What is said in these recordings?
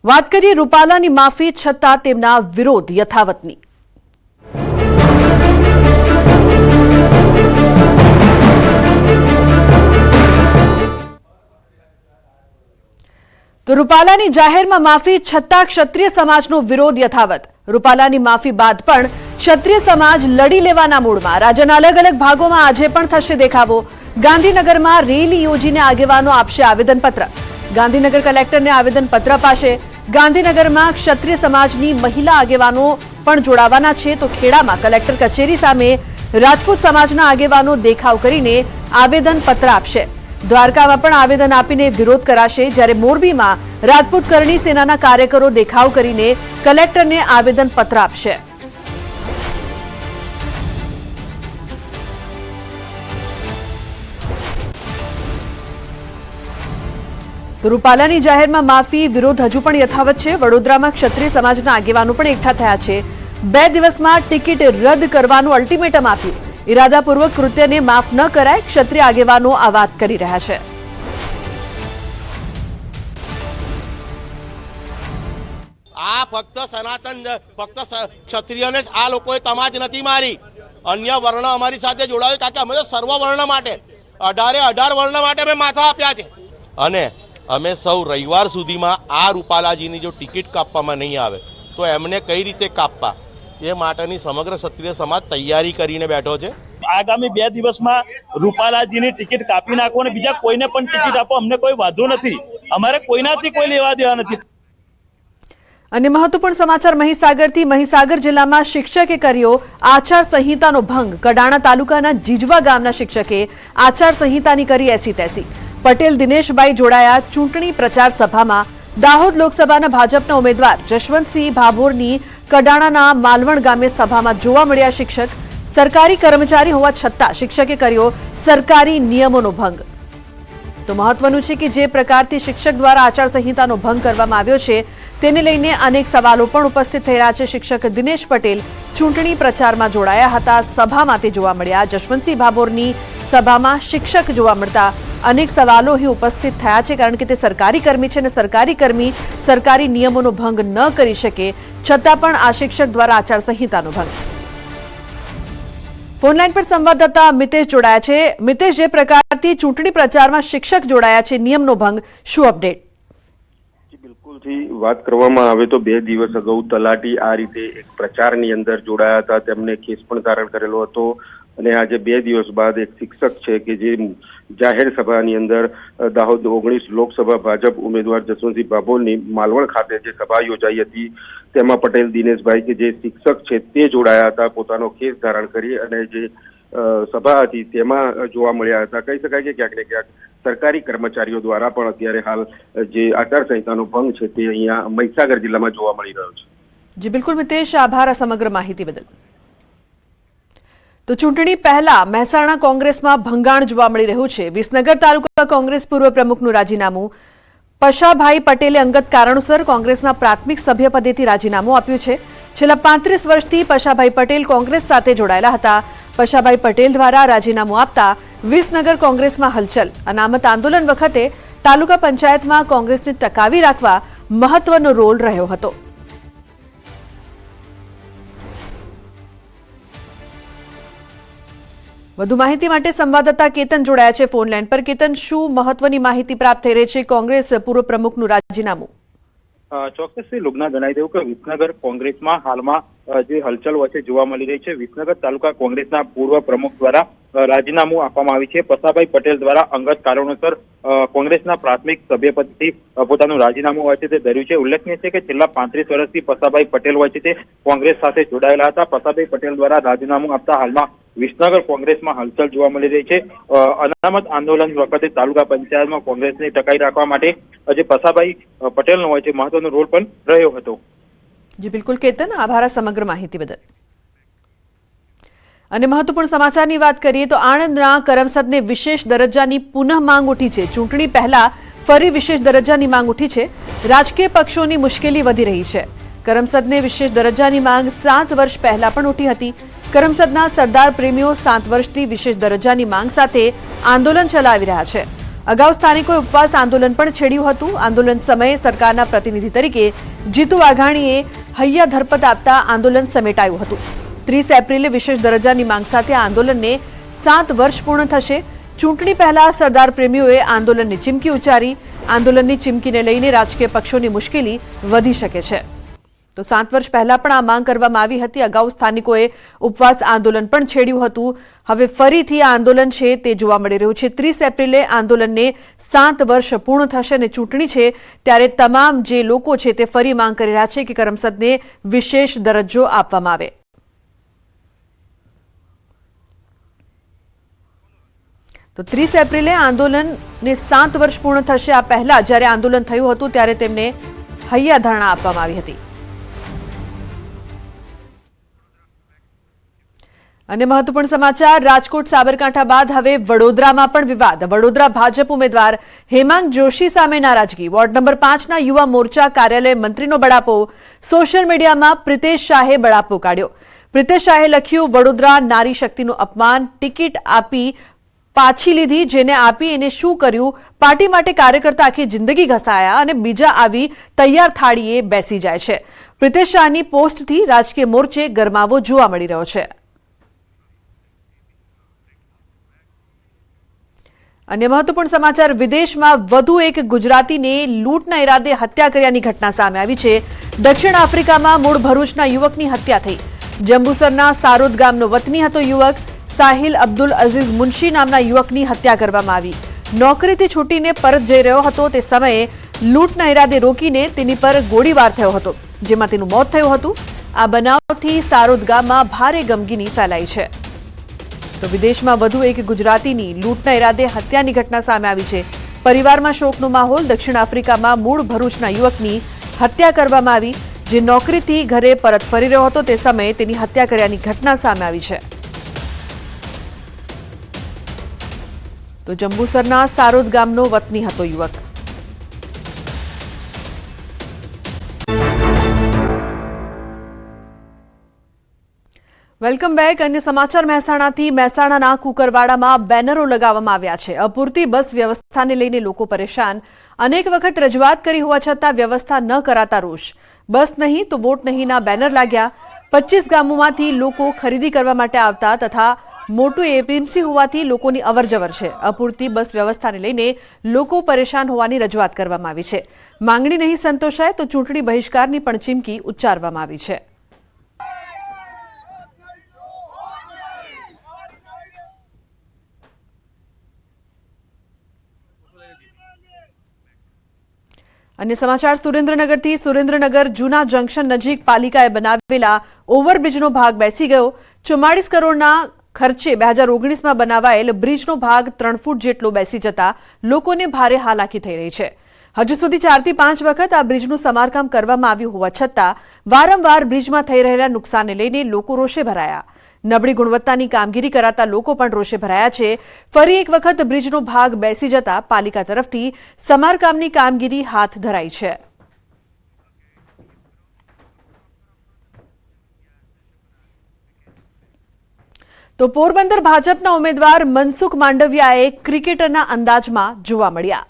વાત કરીએ રૂપાલાની માફી છતાં તેમના વિરોધ યથાવતની। તો રૂપાલાની જાહેરમાં માફી છતાં ક્ષત્રિય સમાજનો વિરોધ યથાવત। રૂપાલાની માફી બાદ પણ ક્ષત્રિય સમાજ લડી લેવાના મૂડમાં। રાજ્યના અલગ અલગ ભાગોમાં આજે પણ થશે દેખાવો। ગાંધીનગરમાં રેલી યોજીને આગેવાનો આપશે આવેદનપત્ર। ગાંધીનગર કલેક્ટરને આવેદનપત્ર અપાશે। ગાંધીનગરમાં ક્ષત્રિય સમાજની મહિલા આગેવાનો પણ જોડાવાના છે। તો ખેડામાં કલેક્ટર કચેરી સામે રાજપૂત સમાજના આગેવાનો દેખાવ કરીને આવેદનપત્ર આપશે। દ્વારકામાં પણ આવેદન આપીને વિરોધ કરાશે, જ્યારે મોરબીમાં રાજપૂત કરણી સેનાના કાર્યકરો દેખાવ કરીને કલેક્ટરને આવેદનપત્ર આપશે। તો રૂપાલાની જાહેરમાં માફી વિરોધ હજુ પણ યથાવત છે। વડોદરામાં ક્ષત્રિય સમાજના આગેવાનો પણ એકઠા થયા છે। 2 દિવસમાં ટિકિટ રદ કરવાનું અલ્ટિમેટમ આપ્યું। ઇરાદાપૂર્વક કૃત્યને માફ ન કરાય, ક્ષત્રિય આગેવાનો આ વાત કરી રહ્યા છે। આ ફક્ત સનાતન ફક્ત ક્ષત્રિયોને જ આ લોકોએ તમાજ નથી મારી, અન્ય વર્ણ અમારી સાથે જોડાયો, કારણ કે અમે તો સર્વ વર્ણ માટે 18 વર્ણ માટે અમે માથા આપ્યા છે। અને અમે સૌ રવિવાર સુધીમાં આ રૂપાલાજીની જો ટિકિટ કાપવામાં નહીં આવે તો એમને કઈ રીતે કાપવા એ માટેની સમગ્ર ક્ષત્રિય સમાજ તૈયારી કરીને બેઠો છે। આગામી 2 દિવસમાં રૂપાલાજીની ટિકિટ કાપી નાખો અને બીજા કોઈને પણ ટિકિટ આપો, અમને કોઈ વાંધો નથી। અમારે કોઈનાથી કોઈ લેવા દેવા નથી। અને મહત્વપૂર્ણ સમાચાર મહીસાગરથી। મહીસાગર જિલ્લામાં શિક્ષકે કર્યો આચાર સંહિતાનો ભંગ। કડાણા તાલુકાના જીજવા ગામના શિક્ષકે આચાર સંહિતાની કરી એસી તેસી। પટેલ દિનેશભાઈ જોડાયા ચૂંટણી પ્રચાર સભામાં। દાહોદ લોકસભાના ભાજપના ઉમેદવાર જશવંતસિંહ ભાભોરની કડાણાના માલવણ ગામે સભામાં જોવા મળ્યા શિક્ષક। સરકારી કર્મચારી હોવા છતાં શિક્ષકે કર્યો સરકારી નિયમોનો ભંગ। તો મહત્વનું છે કે જે પ્રકારથી શિક્ષક દ્વારા આચાર સંહિતાનો ભંગ કરવામાં આવ્યો છે તેને લઈને અનેક સવાલો પણ ઉપસ્થિત થઈ રહ્યા છે। શિક્ષક દિનેશ પટેલ ચૂંટણી પ્રચારમાં જોડાયા હતા, સભામાં તે જોવા મળ્યા। જશવંતસિંહ ભાભોરની સભામાં શિક્ષક જોવા મળતા અનેક સવાલો અહીં ઉપસ્થિત થયા છે, કારણ કે તે સરકારી કર્મી છે અને સરકારી કર્મી સરકારી નિયમોનો ભંગ ન કરી શકે, છતાં પણ આ શિક્ષક દ્વારા આચાર સંહિતાનો ભંગ। ફોનલાઈન પર સંવાદદાતા મિતેશ જોડાયા છે। મિતેશ, જે પ્રકારથી ચૂંટણી પ્રચારમાં શિક્ષક જોડાયા છે, નિયમનો ભંગ, શું અપડેટ? બિલકુલથી વાત કરવામાં આવે તો 2 દિવસ અગાઉ તલાટી આ રીતે એક પ્રચારની અંદર જોડાયા હતા, તેમને કેસ પણ ધારણ કરેલો હતો। અને આજે 2 દિવસ બાદ એક શિક્ષક છે કે જે જાહેર સભાની અંદર દાહોદ 19 લોકસભા ભાજપ ઉમેદવાર જશવંતસિંહ ભાભોરની માલવણ ખાતે જે સભા યોજાઈ હતી તેમાં પટેલ દિનેશભાઈ કે જે શિક્ષક છે તે જોડાયા હતા, પોતાનો કેસ ધારણ કરી અને જે સભા હતી તેમાં જોવા મળ્યા હતા। કહી શકાય કે ક્યાંક ને ક્યાંક સરકારી કર્મચારીઓ દ્વારા પણ અત્યારે હાલ જે આચાર સંહિતાનો ભંગ છે તે અહીંયા મહીસાગર જિલ્લામાં જોવા મળી રહ્યો છે। જી બિલકુલ મિતેશ, આભાર આ સમગ્ર માહિતી બદલ। તો ચૂંટણી પહેલા મહેસાણા કોંગ્રેસમાં ભંગાણ જોવા મળી રહ્યું છે। વિસનગર તાલુકા કોંગ્રેસ પૂર્વ પ્રમુખનું રાજીનામું। પશાભાઈ પટેલે અંગત કારણોસર કોંગ્રેસના પ્રાથમિક સભ્યપદેથી રાજીનામું આપ્યું છે। છેલ્લા 35 વર્ષથી પશાભાઈ પટેલ કોંગ્રેસ સાથે જોડાયેલા હતા। પશાભાઈ પટેલ દ્વારા રાજીનામું આપતા વિસનગર કોંગ્રેસમાં હલચલ। અનામત આંદોલન વખતે તાલુકા પંચાયતમાં કોંગ્રેસને ટકાવી રાખવા મહત્વનો રોલ રહ્યો હતો। વધુ માહિતી માટે સંવાદદાતા કેતન જોડાયા છે ફોનલાઈન પર। કેતન, શું મહત્વની માહિતી પ્રાપ્ત થઈ રહી છે કોંગ્રેસ પૂર્વ પ્રમુખનું રાજીનામું? ચોક્કસથી લુગના જણાવી દઉં કે વિસનગર કોંગ્રેસમાં હાલમાં જે હલચલ વચ્ચે જોવા મળી રહી છે। વિસનગર તાલુકા કોંગ્રેસના પૂર્વ પ્રમુખ દ્વારા રાજીનામું આપવામાં આવ્યું છે। પશાભાઈ પટેલ દ્વારા અંગત કારણોસર કોંગ્રેસના પ્રાથમિક સભ્યપદથી પોતાનું રાજીનામું હોય છે તે ધર્યું છે। ઉલ્લેખનીય છે કે છેલ્લા 35 વર્ષથી પશાભાઈ પટેલ હોય છે તે કોંગ્રેસ સાથે જોડાયેલા હતા। પશાભાઈ પટેલ દ્વારા રાજીનામું આપતા હાલમાં વિસનગર કોંગ્રેસમાં હલચલ જોવા મળી રહી છે। અનામત આંદોલન વખતે તાલુકા પંચાયતમાં કોંગ્રેસને ટકાવી રાખવા માટે જે પશાભાઈ પટેલનો હોય છે મહત્વનો રોલ પણ રહ્યો હતો। જી બિલકુલ કેતન, આભાર આ સમગ્ર માહિતી બદલ। અને મહત્વપૂર્ણ સમાચારની વાત કરીએ તો આણંદના કરમસદને વિશેષ દરજ્જાની પુનઃ માંગ ઉઠી છે। ચૂંટણી પહેલા ફરી વિશેષ દરજ્જાની માંગ ઉઠી છે। રાજકીય પક્ષોની મુશ્કેલી વધી રહી છે। કરમસદને વિશેષ દરજ્જાની માંગ 7 વર્ષ પહેલા પણ ઉઠી હતી। કરમસદના સરદાર પ્રેમીઓ 7 વર્ષથી વિશેષ દરજ્જાની માંગ સાથે આંદોલન ચલાવી રહ્યા છે। અગાઉ સ્થાનિકોએ ઉપવાસ આંદોલન પણ છેડ્યું હતું. આંદોલન સમયે સરકારના પ્રતિનિધિ તરીકે જીતુ વાઘાણીએ હૈયા ધરપત આપતા આંદોલન સમેટાયું હતું. 30 એપ્રિલે વિશેષ દરજ્જાની માંગ સાથે આ આંદોલનને 7 વર્ષ પૂર્ણ થશે. ચૂંટણી પહેલા સરદાર પ્રેમીઓએ આંદોલનની ચીમકી ઉચ્ચારી. આંદોલનની ચીમકીને લઈને રાજકીય પક્ષોની મુશ્કેલી વધી શકે છે. તો 7 વર્ષ પહેલા પણ આ માંગ કરવામાં આવી હતી. અગાઉ સ્થાનિકોએ ઉપવાસ આંદોલન પણ છેડ્યું હતું. હવે ફરીથી આ આંદોલન છે તે જોવા મળી રહ્યું છે. 30 એપ્રિલે આંદોલનને 7 વર્ષ પૂર્ણ થશે અને ચૂંટણી છે ત્યારે તમામ જે લોકો છે તે ફરી માંગ કરી રહ્યા છે કે કરમસદને વિશેષ દરજ્જો આપવામાં આવે. તો 30 એપ્રિલે આંદોલનને 7 વર્ષ પૂર્ણ થશે. આ પહેલા જ્યારે આંદોલન થયું હતું ત્યારે તેમને હૈયા ધરણા આપવામાં આવી હતી. અને મહત્વપૂર્ણ સમાચાર, રાજકોટ સાબરકાંઠા બાદ હવે વડોદરામાં પણ વિવાદ. વડોદરા ભાજપ ઉમેદવાર હેમાંગ જોશી સામે નારાજગી. વોર્ડ નંબર 5ના યુવા મોરચા કાર્યાલય મંત્રીનો બળાપો. સોશિયલ મીડિયામાં પ્રિતેશ શાહે બળાપો કાઢ્યો. પ્રિતેશ શાહે લખ્યું, વડોદરા નારી શક્તિનું અપમાન, ટિકિટ આપી પાછી લીધી, જેને આપી એને શું કર્યું? પાર્ટી માટે કાર્યકર્તા આખી જિંદગી ઘસાયા અને બીજા આવી તૈયાર થાળીએ બેસી જાય છે. પ્રિતેશ શાહની પોસ્ટથી રાજકીય મોરચે ગરમાવો જોવા મળી રહ્યો છે. અન્ય મહત્વપૂર્ણ સમાચાર, વિદેશમાં વધુ એક ગુજરાતીને લૂંટના ઇરાદે હત્યા કર્યાની ઘટના સામે આવી છે. દક્ષિણ આફ્રિકામાં મૂળ ભરૂચના યુવકની હત્યા થઈ. જંબુસરના સારોદ ગામનો વતની હતો યુવક. સાહિલ અબ્દુલ અઝીઝ મુનશી નામના યુવકની હત્યા કરવામાં આવી. નોકરીથી છૂટીને પરત જઈ રહ્યો હતો તે સમયે લૂંટના ઇરાદે રોકીને તેની પર ગોળીબાર થયો હતો, જેમાં તેનું મોત થયું હતું. આ બનાવથી સારોદ ગામમાં ભારે ગમગીની ફેલાઈ છે. તો વિદેશમાં વધુ એક ગુજરાતીની લૂંટના ઇરાદે હત્યાની ઘટના સામે આવી છે. પરિવારમાં શોકનો માહોલ. દક્ષિણ આફ્રિકામાં મૂળ ભરૂચના યુવકની હત્યા કરવામાં આવી. જે નોકરીથી ઘરે પરત ફરી રહ્યો હતો તે સમયે તેની હત્યા કર્યાની ઘટના સામે આવી છે. તો જંબુસરના સારોદ ગામનો વતની હતો યુવક. Welcome back. અન્ય સમાચાર મહેસાણાથી. મહેસાણાના કુકરવાડામાં બેનરો લગાવવામાં આવ્યા છે. અપૂરતી બસ વ્યવસ્થાને લઈને લોકો પરેશાન. અનેક વખત રજૂઆત કરી હોવા છતાં વ્યવસ્થા ન કરાતા રોષ. બસ નહીં તો વોટ નહીંના બેનર લાગ્યા. 25 ગામોમાંથી લોકો ખરીદી કરવા માટે આવતા તથા મોટું એપીએમસી હોવાથી લોકોની અવરજવર છે. અપૂરતી બસ વ્યવસ્થાને લઈને લોકો પરેશાન હોવાની રજૂઆત કરવામાં આવી છે. માંગણી નહીં સંતોષાય તો ચૂંટણી બહિષ્કારની પણ ચીમકી ઉચ્ચારવામાં આવી છે. અન્ય સમાચાર સુરેન્દ્રનગરથી. સુરેન્દ્રનગર જૂના જંકશન નજીક પાલિકાએ બનાવેલા ઓવરબ્રિજનો ભાગ બેસી ગયો. 44 કરોડના ખર્ચે 2019માં બનાવાયેલ બ્રિજનો ભાગ 3 ફૂટ જેટલો બેસી જતા લોકોને ભારે હાલાકી થઈ રહી છે. હજુ સુધી 4 થી 5 વખત આ બ્રિજનું સમારકામ કરવામાં આવ્યું હોવા છતાં વારંવાર બ્રિજમાં થઈ રહેલા નુકસાનને લઈને લોકો રોષે ભરાયા. નબળી ગુણવત્તાની કામગીરી કરાતા લોકો પણ રોષે ભરાયા છે. ફરી એક વખત બ્રિજનો ભાગ બેસી જતા પાલિકા તરફથી સમારકામની કામગીરી હાથ ધરાઈ છે. તો પોરબંદર ભાજપના ઉમેદવાર મનસુખ માંડવિયાએ ક્રિકેટરના અંદાજમાં જોવા મળ્યા.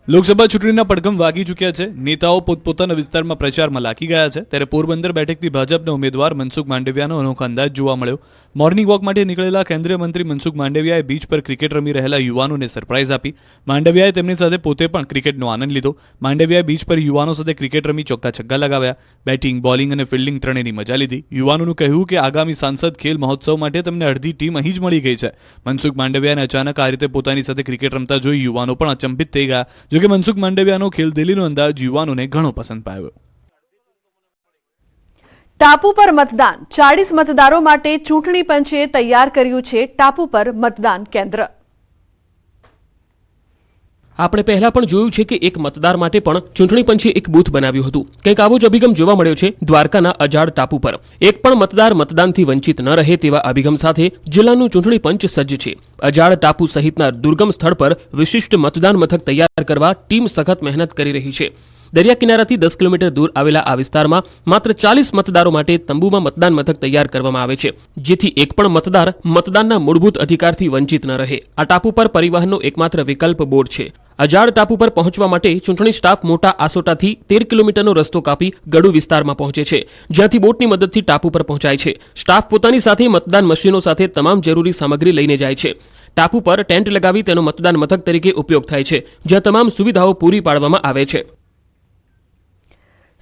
લોકસભા ચૂંટણીના પડઘમ વાગી ચૂક્યા છે. નેતાઓ પોતપોતાના વિસ્તારમાં પ્રચારમાં લાગી ગયા છે. ત્યારે પોરબંદર બેઠકથી ભાજપના ઉમેદવાર મનસુખ માંડવિયાનો અનોખો અંદાજ જોવા મળ્યો. મોર્નિંગ વોક માટે નીકળેલા કેન્દ્રીય મંત્રી મનસુખ માંડવિયાએ બીચ પર ક્રિકેટ રમી રહેલા યુવાનોને સરપ્રાઇઝ આપી. માંડવિયાએ તેમની સાથે પોતે પણ ક્રિકેટનો આનંદ લીધો. માંડવિયાએ બીચ પર યુવાનો સાથે ક્રિકેટ રમી ચોક્કા છગ્ગા લગાવ્યા. બેટિંગ, બોલિંગ અને ફિલ્ડિંગ ત્રણેયની મજા લીધી. યુવાનોનું કહેવું કે આગામી સાંસદ ખેલ મહોત્સવ માટે તેમને અડધી ટીમ અહીં જ મળી ગઈ છે. મનસુખ માંડવિયાને અચાનક આ રીતે પોતાની સાથે ક્રિકેટ રમતા જોઈ યુવાનો પણ અચંબિત થઈ ગયા. જોકે મનસુખ માંડવિયાનો ખેલદિલીનો અંદાજ યુવાનોને ઘણો પસંદ પામ્યો. ટાપુ પર મતદાન. 40 મતદારો માટે ચૂંટણી પંચે તૈયાર કર્યું છે ટાપુ પર મતદાન કેન્દ્ર. આપણે પહેલા પણ જોયું છે કે એક મતદાર માટે પણ ચૂંટણી પંચે એક બૂથ બનાવ્યું હતું. કંઈક આવો જ અભિગમ જોવા મળ્યો છે દ્વારકાના અજાડ ટાપુ પર. એક પણ મતદાર મતદાનથી વંચિત ન રહે તેવા અભિગમ સાથે જિલ્લાનું ચૂંટણી પંચ સજ્જ છે. અજાડ ટાપુ સહિતના દુર્ગમ સ્થળ પર વિશિષ્ટ મતદાન મથક તૈયાર કરવા ટીમ સખત મહેનત કરી રહી છે. દરિયા કિનારાથી 10 કિલોમીટર દૂર આવેલા આ વિસ્તારમાં માત્ર 40 મતદારો માટે તંબુમાં મતદાન મથક તૈયાર કરવામાં આવે છે, જેથી એક પણ મતદાર મતદાનના મૂળભૂત અધિકારથી વંચિત ન રહે. આ ટાપુ પર પરિવહનનો એકમાત્ર વિકલ્પ બોટ છે. અજાડ ટાપુ પર પહોંચવા માટે ચૂંટણી સ્ટાફ મોટા આસોટાથી 13 કિલોમીટરનો રસ્તો કાપી ગડુ વિસ્તારમાં પહોંચે છે, જ્યાંથી બોટની મદદથી ટાપુ પર પહોંચાય છે. સ્ટાફ પોતાની સાથે મતદાન મશીનો સાથે તમામ જરૂરી સામગ્રી લઈને જાય છે. ટાપુ પર ટેન્ટ લગાવી તેનો મતદાન મથક તરીકે ઉપયોગ થાય છે, જ્યાં તમામ સુવિધાઓ પૂરી પાડવામાં આવે છે.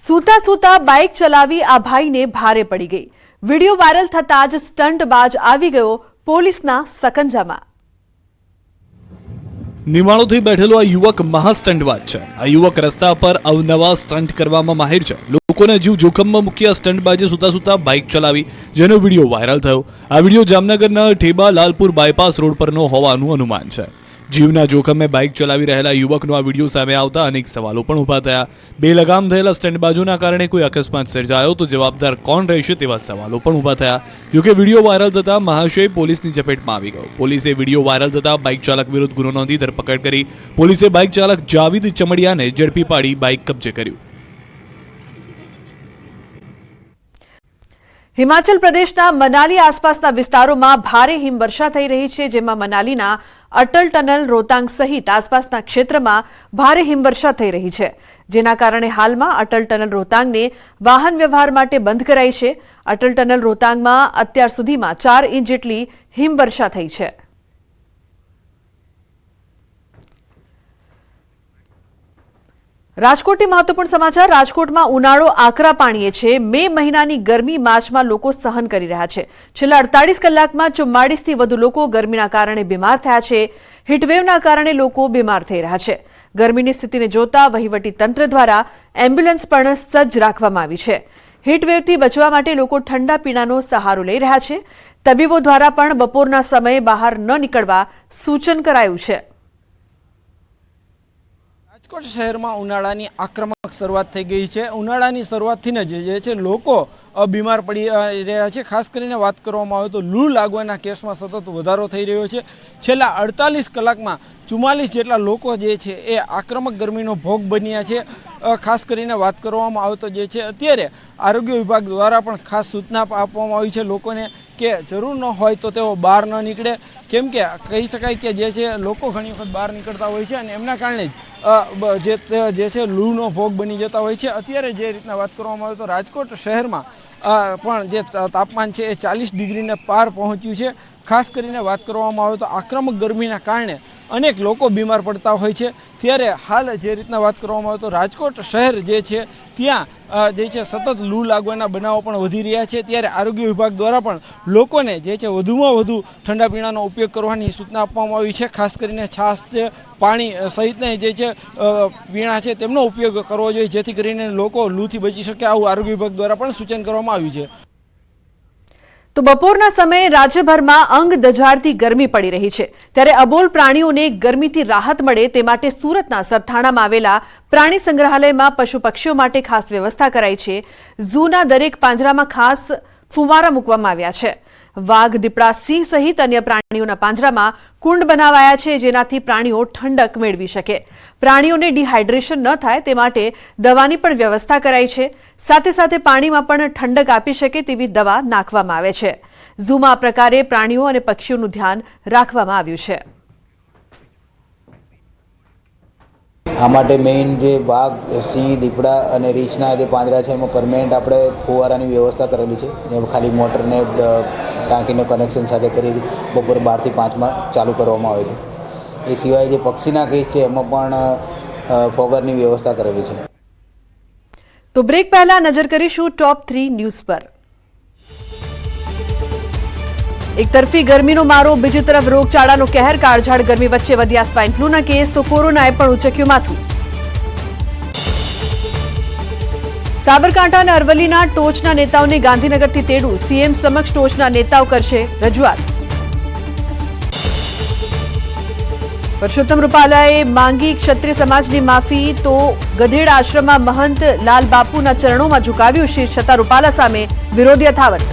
સૂતા સૂતા બાઇક ચલાવી આ ભાઈને ભારે પડી ગઈ. વિડીયો વાયરલ થતાં જ સ્ટંટબાજ આવી ગયો પોલીસના સકંજામાં. નિમાણોથી બેઠેલો આ યુવક મહાસ્ટંટબાજ છે. આ યુવક રસ્તા પર અવનવા સ્ટંટ કરવામાં માહિર છે. લોકોના જીવ જોખમમાં મૂકી આ સ્ટંટબાજે સૂતા સૂતા બાઇક ચલાવી, જેનો વિડીયો વાયરલ થયો. આ વિડીયો જામનગરના ઠેબા લાલપુર બાયપાસ રોડ પરનો હોવાનું અનુમાન છે. જીવના જોખમે બાઇક ચલાવી રહેલા યુવકનો આ વિડીયો સામે આવતા અનેક સવાલો પણ ઊભા થયા. બેલગામ થયેલા સ્ટંટબાજોના કારણે કોઈ અકસ્માત સર્જાયો તો જવાબદાર કોણ રહેશે તેવા સવાલો પણ ઊભા થયા. જોકે વિડીયો વાયરલ થતા મહાશય પોલીસની ચપેટમાં આવી ગયો. પોલીસે વિડીયો વાયરલ થતા બાઇક ચાલક વિરુદ્ધ ગુનો નોંધી ધરપકડ કરી. પોલીસે બાઇક ચાલક જાવીદ ચમડિયાને ઝડપી પાડી બાઇક કબજે કર્યું. હિમાચલ પ્રદેશના મનાલી આસપાસના વિસ્તારોમાં ભારે હિમવર્ષા થઈ રહી છે, જેમાં મનાલીના અટલ ટનલ રોહતાંગ સહિત આસપાસના ક્ષેત્રમાં ભારે હિમવર્ષા થઈ રહી છે, જેના કારણે હાલમાં અટલ ટનલ રોહતાંગને વાહન વ્યવહાર માટે બંધ કરાઈ છે. અટલ ટનલ રોહતાંગમાં અત્યાર સુધીમાં 4 ઇંચ જેટલી હિમવર્ષા થઈ છે. રાજકોટથી મહત્વપૂર્ણ સમાચાર. રાજકોટમાં ઉનાળો આકરા પાણીએ છે. મે મહિનાની ગરમી માર્ચમાં લોકો સહન કરી રહ્યા છે. છેલ્લા 48 કલાકમાં 44થી વધુ લોકો ગરમીના કારણે બીમાર થયા છે. હીટવેવના કારણે લોકો બીમાર થઈ રહ્યા છે. ગરમીની સ્થિતિને જોતા વહીવટી તંત્ર દ્વારા એમ્બ્યુલન્સ પણ સજ્જ રાખવામાં આવી છે. હીટવેવથી બચવા માટે લોકો ઠંડા પીણાનો સહારો લઈ રહ્યા છે. તબીબો દ્વારા પણ બપોરના સમયે બહાર ન નીકળવા સૂચન કરાયું છે. રાજકોટ શહેરમાં ઉનાળાની આક્રમક શરૂઆત થઈ ગઈ છે. ઉનાળાની શરૂઆતથી જ જે છે લોકો બીમાર પડી રહ્યા છે. ખાસ કરીને વાત કરવામાં આવે તો લૂ લાગવાના કેસમાં સતત વધારો થઈ રહ્યો છે. છેલ્લા 48 કલાકમાં 44 જેટલા લોકો જે છે એ આક્રમક ગરમીનો ભોગ બન્યા છે. ખાસ કરીને વાત કરવામાં આવે તો જે છે અત્યારે આરોગ્ય વિભાગ દ્વારા પણ ખાસ સૂચના આપવામાં આવી છે લોકોને કે જરૂર ન હોય તો તેઓ બહાર ન નીકળે, કેમ કે કહી શકાય કે જે છે લોકો ઘણી વખત બહાર નીકળતા હોય છે અને એમના કારણે જ જે છે લૂનો ભોગ બની જતા હોય છે. અત્યારે જે રીતના વાત કરવામાં આવે તો રાજકોટ શહેરમાં પણ જે તાપમાન છે એ 40 ડિગ્રીને પાર પહોંચ્યું છે. ખાસ કરીને વાત કરવામાં આવે તો આક્રમક ગરમીના કારણે અનેક લોકો બીમાર પડતા હોય છે. ત્યારે હાલ જે રીતના વાત કરવામાં આવે તો રાજકોટ શહેર જે છે ત્યાં જે છે સતત લૂ લાગવાના બનાવો પણ વધી રહ્યા છે. ત્યારે આરોગ્ય વિભાગ દ્વારા પણ લોકોને જે છે વધુમાં વધુ ઠંડા પીણાનો ઉપયોગ કરવાની સૂચના આપવામાં આવી છે. ખાસ કરીને છાશ છે, પાણી સહિતના જે છે પીણા છે તેમનો ઉપયોગ કરવો જોઈએ, જેથી કરીને લોકો લૂથી બચી શકે. આવું આરોગ્ય વિભાગ દ્વારા પણ સૂચન કરવામાં આવ્યું છે. તો બપોરના સમયે રાજ્યભરમાં અંગ દઝાડતી ગરમી પડી રહી છે. ત્યારે અબોલ પ્રાણીઓને ગરમીથી રાહત મળે તે માટે સુરતના સરથાણામાં આવેલા પ્રાણી સંગ્રહાલયમાં પશુ પક્ષીઓ માટે ખાસ વ્યવસ્થા કરાઈ છે. ઝૂના દરેક પાંજરામાં ખાસ ફુવારા મૂકવામાં આવ્યા છે. વાઘ, દીપડા, સિંહ સહિત અન્ય પ્રાણીઓના પાંજરામાં કુંડ બનાવાયા છે, જેનાથી પ્રાણીઓ ઠંડક મેળવી શકે. પ્રાણીઓને ડિહાઇડ્રેશન ન થાય તે માટે દવાની પણ વ્યવસ્થા કરાઈ છે. સાથે સાથે પાણીમાં પણ ઠંડક આપી શકે તેવી દવા નાખવામાં આવે છે. ઝૂમાં આ પ્રકારે પ્રાણીઓ અને પક્ષીઓનું ધ્યાન રાખવામાં આવ્યું છે. આ માટે મેઇન જે વાઘ, સિંહ, દીપડા અને રીંછના જે પાંદડા છે એમાં પરમેનન્ટ આપણે ફુવારાની વ્યવસ્થા કરેલી છે. જેમાં ખાલી મોટરને ટાંકીને કનેક્શન સાથે કરી બપોરે 12 થી 5 ચાલુ કરવામાં આવે છે. એ સિવાય જે પક્ષીના કેસ છે એમાં પણ ફોગરની વ્યવસ્થા કરેલી છે. તો બ્રેક પહેલા નજર કરીશું ટોપ 3 ન્યૂઝ પર. એક તરફી ગરમીનો મારો, બીજી તરફ રોગચાળાનો કહેર. કાળઝાળ ગરમી વચ્ચે વધ્યા સ્વાઇન ફ્લૂના કેસ, તો કોરોનાએ પણ ઉચક્યું માથું. સાબરકાંઠા અને અરવલ્લીના ટોચના નેતાઓને ગાંધીનગરથી તેડું. સીએમ સમક્ષ ટોચના નેતાઓ કરશે રજૂઆત. પરસોત્તમ રૂપાલાએ માંગી ક્ષત્રિય સમાજની માફી, તો ગધેડા આશ્રમમાં મહંત લાલ બાપુના ચરણોમાં ઝુકાવ્યું શીશ. છતાં રૂપાલા સામે વિરોધ યથાવત.